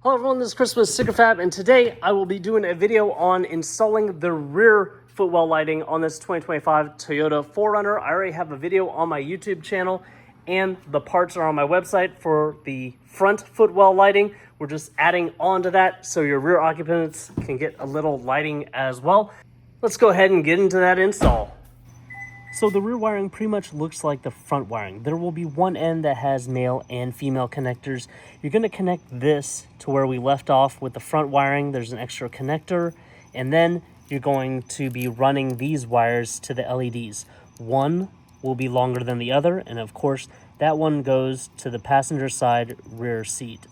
Hello everyone, this is Chris with StickerFab, and today I will be doing a video on installing the rear footwell lighting on this 2025 Toyota 4Runner. I already have a video on my YouTube channel, and the parts are on my website for the front footwell lighting. We're just adding on to that so your rear occupants can get a little lighting as well. Let's go ahead and get into that install. So the rear wiring pretty much looks like the front wiring. There will be one end that has male and female connectors. You're going to connect this to where we left off with the front wiring. There's an extra connector, and then you're going to be running these wires to the LEDs. One will be longer than the other, and of course that one goes to the passenger side rear seat.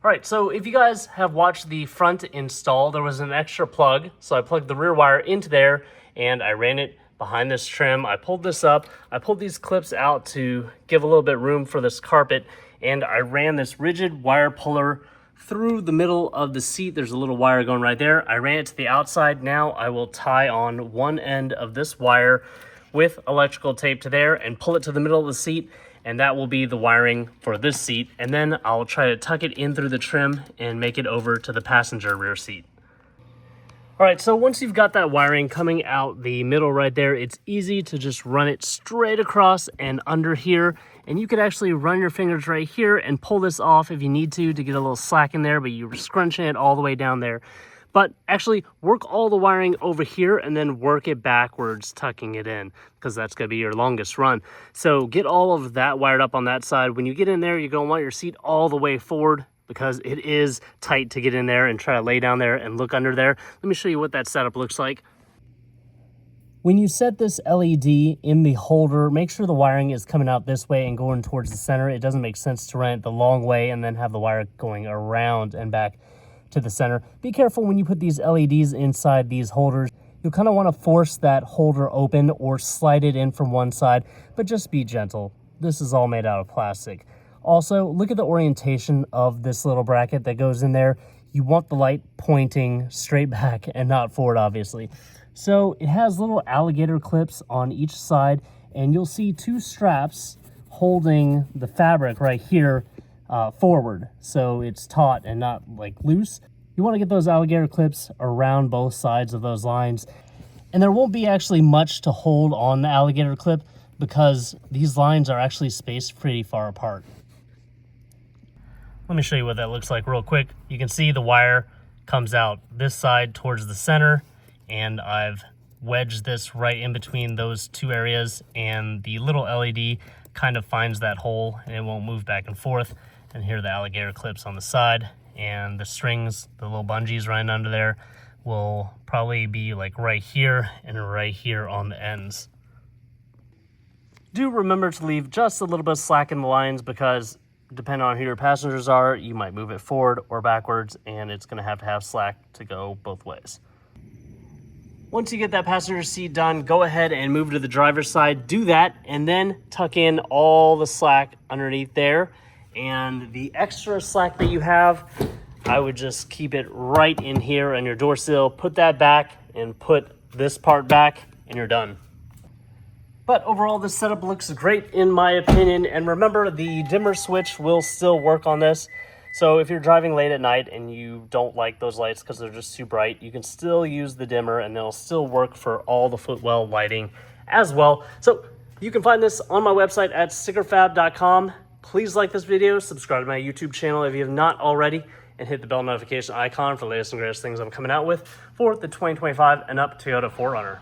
All right, so if you guys have watched the front install, there was an extra plug. So I plugged the rear wire into there and I ran it behind this trim. I pulled this up. I pulled these clips out to give a little bit room for this carpet, and I ran this rigid wire puller through the middle of the seat. There's a little wire going right there. I ran it to the outside. Now I will tie on one end of this wire with electrical tape to there and pull it to the middle of the seat, and that will be the wiring for this seat. And then I'll try to tuck it in through the trim and make it over to the passenger rear seat. All right, so once you've got that wiring coming out the middle right there, it's easy to just run it straight across and under here. And you could actually run your fingers right here and pull this off if you need to get a little slack in there, but you're scrunching it all the way down there. But actually work all the wiring over here and then work it backwards, tucking it in, because that's gonna be your longest run. So get all of that wired up on that side. When you get in there, you're gonna want your seat all the way forward, because it is tight to get in there and try to lay down there and look under there. Let me show you what that setup looks like. When you set this LED in the holder, make sure the wiring is coming out this way and going towards the center. It doesn't make sense to run it the long way and then have the wire going around and back to the center. Be careful when you put these LEDs inside these holders. You'll kind of want to force that holder open or slide it in from one side, but just be gentle. This is all made out of plastic. Also, look at the orientation of this little bracket that goes in there. You want the light pointing straight back and not forward, obviously. So it has little alligator clips on each side, and you'll see two straps holding the fabric right here forward. So it's taut and not like loose. You want to get those alligator clips around both sides of those lines. And there won't be actually much to hold on the alligator clip because these lines are actually spaced pretty far apart. Let me show you what that looks like real quick. You can see the wire comes out this side towards the center, and I've wedged this right in between those two areas, and the little LED kind of finds that hole and it won't move back and forth. And here are the alligator clips on the side, and the strings, the little bungees running under there, will probably be like right here and right here on the ends. Do remember to leave just a little bit of slack in the lines, because depending on who your passengers are, you might move it forward or backwards, and it's going to have slack to go both ways. Once you get that passenger seat done, go ahead and move to the driver's side. Do that, and then tuck in all the slack underneath there. And the extra slack that you have, I would just keep it right in here on your door sill. Put that back and put this part back, and you're done. But overall, this setup looks great in my opinion. And remember, the dimmer switch will still work on this. So if you're driving late at night and you don't like those lights because they're just too bright, you can still use the dimmer and they'll still work for all the footwell lighting as well. So you can find this on my website at stickerfab.com. Please like this video, subscribe to my YouTube channel if you have not already, and hit the bell notification icon for the latest and greatest things I'm coming out with for the 2025 and up Toyota 4Runner.